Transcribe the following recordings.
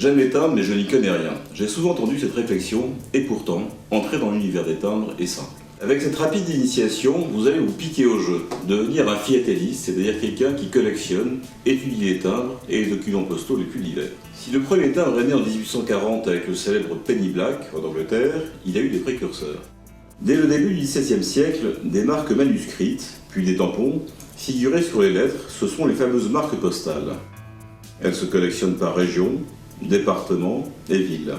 J'aime les timbres, mais je n'y connais rien. J'ai souvent entendu cette réflexion, et pourtant, entrer dans l'univers des timbres est simple. Avec cette rapide initiation, vous allez vous piquer au jeu, devenir un philatéliste, c'est-à-dire quelqu'un qui collectionne, étudie les timbres et les documents postaux les plus divers. Si le premier timbre est né en 1840 avec le célèbre Penny Black en Angleterre, il a eu des précurseurs. Dès le début du XVIIe siècle, des marques manuscrites, puis des tampons, figuraient sur les lettres, ce sont les fameuses marques postales. Elles se collectionnent par région, département et ville.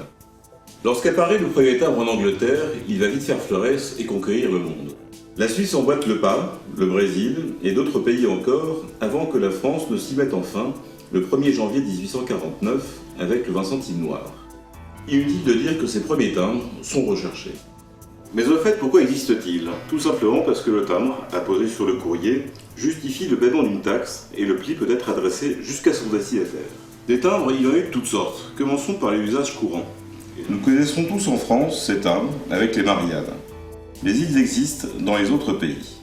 Lorsqu'apparaît le premier timbre en Angleterre, il va vite faire florès et conquérir le monde. La Suisse emboîte le pas, le Brésil et d'autres pays encore, avant que la France ne s'y mette enfin, le 1er janvier 1849, avec le 20 centimes noir. Inutile de dire que ces premiers timbres sont recherchés. Mais au fait, pourquoi existe-t-il? Tout simplement parce que le timbre, apposé sur le courrier, justifie le paiement d'une taxe et le pli peut être adressé jusqu'à son destinataire. Des timbres, il y en a eu de toutes sortes. Commençons par les usages courants. Nous connaissons tous en France ces timbres avec les Mariannes. Mais ils existent dans les autres pays.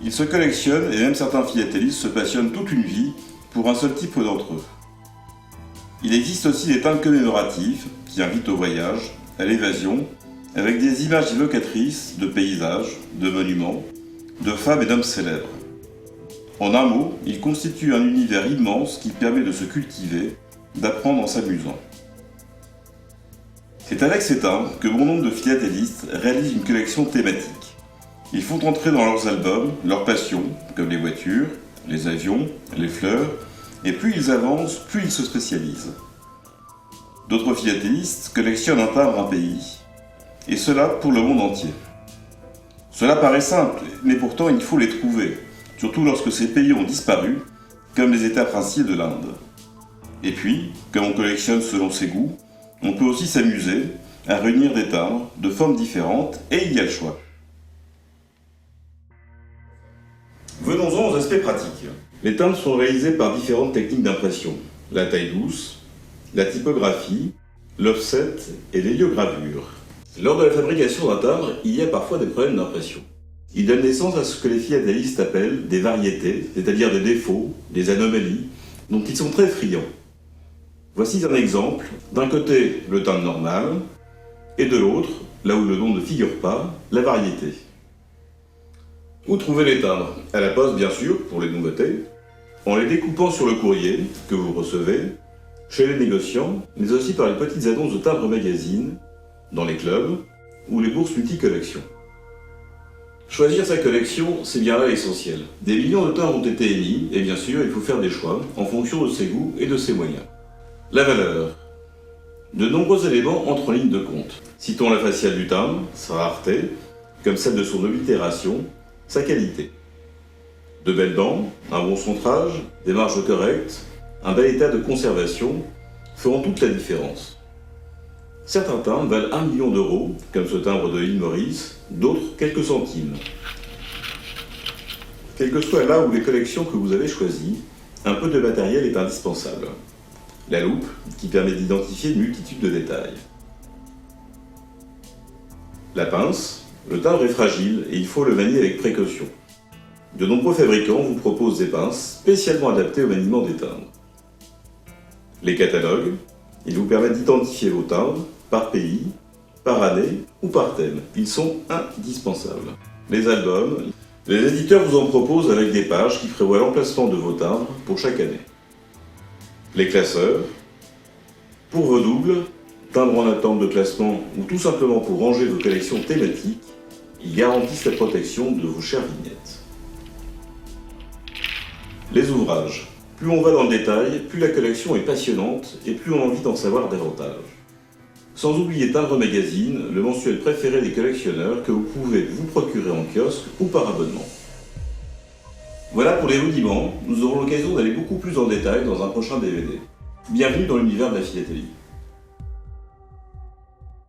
Ils se collectionnent et même certains philatélistes se passionnent toute une vie pour un seul type d'entre eux. Il existe aussi des timbres commémoratifs qui invitent au voyage, à l'évasion, avec des images évocatrices de paysages, de monuments, de femmes et d'hommes célèbres. En un mot, ils constituent un univers immense qui permet de se cultiver, d'apprendre en s'amusant. C'est avec ces timbres que bon nombre de philatélistes réalisent une collection thématique. Ils font entrer dans leurs albums leurs passions, comme les voitures, les avions, les fleurs, et plus ils avancent, plus ils se spécialisent. D'autres philatélistes collectionnent un timbre un pays, et cela pour le monde entier. Cela paraît simple, mais pourtant il faut les trouver, surtout lorsque ces pays ont disparu, comme les États princiers de l'Inde. Et puis, comme on collectionne selon ses goûts, on peut aussi s'amuser à réunir des timbres de formes différentes et il y a le choix. Venons-en aux aspects pratiques. Les timbres sont réalisés par différentes techniques d'impression. La taille douce, la typographie, l'offset et l'héliogravure. Lors de la fabrication d'un timbre, il y a parfois des problèmes d'impression. Ils donnent naissance à ce que les philatélistes appellent des variétés, c'est-à-dire des défauts, des anomalies, dont ils sont très friands. Voici un exemple. D'un côté, le timbre normal, et de l'autre, là où le nom ne figure pas, la variété. Où trouver les timbres? À la poste, bien sûr, pour les nouveautés, en les découpant sur le courrier que vous recevez, chez les négociants, mais aussi par les petites annonces de timbres magazines, dans les clubs ou les bourses multi-collections. Choisir sa collection, c'est bien là l'essentiel. Des millions de timbres ont été émis, et bien sûr, il faut faire des choix en fonction de ses goûts et de ses moyens. La valeur. De nombreux éléments entrent en ligne de compte. Citons la faciale du timbre, sa rareté, comme celle de son oblitération, sa qualité. De belles dents, un bon centrage, des marges correctes, un bel état de conservation feront toute la différence. Certains timbres valent 1 million d'euros, comme ce timbre de l'île Maurice, d'autres quelques centimes. Quelle que soit là où les collections que vous avez choisies, un peu de matériel est indispensable. La loupe, qui permet d'identifier une multitude de détails. La pince, le timbre est fragile et il faut le manier avec précaution. De nombreux fabricants vous proposent des pinces spécialement adaptées au maniement des timbres. Les catalogues, ils vous permettent d'identifier vos timbres par pays, par année ou par thème. Ils sont indispensables. Les albums, les éditeurs vous en proposent avec des pages qui prévoient l'emplacement de vos timbres pour chaque année. Les classeurs, pour vos doubles, timbres en attente de classement ou tout simplement pour ranger vos collections thématiques, ils garantissent la protection de vos chères vignettes. Les ouvrages. Plus on va dans le détail, plus la collection est passionnante et plus on a envie d'en savoir davantage. Sans oublier Timbre Magazine, le mensuel préféré des collectionneurs que vous pouvez vous procurer en kiosque ou par abonnement. Voilà pour les rudiments, nous aurons l'occasion d'aller beaucoup plus en détail dans un prochain DVD. Bienvenue dans l'univers de la philatélie.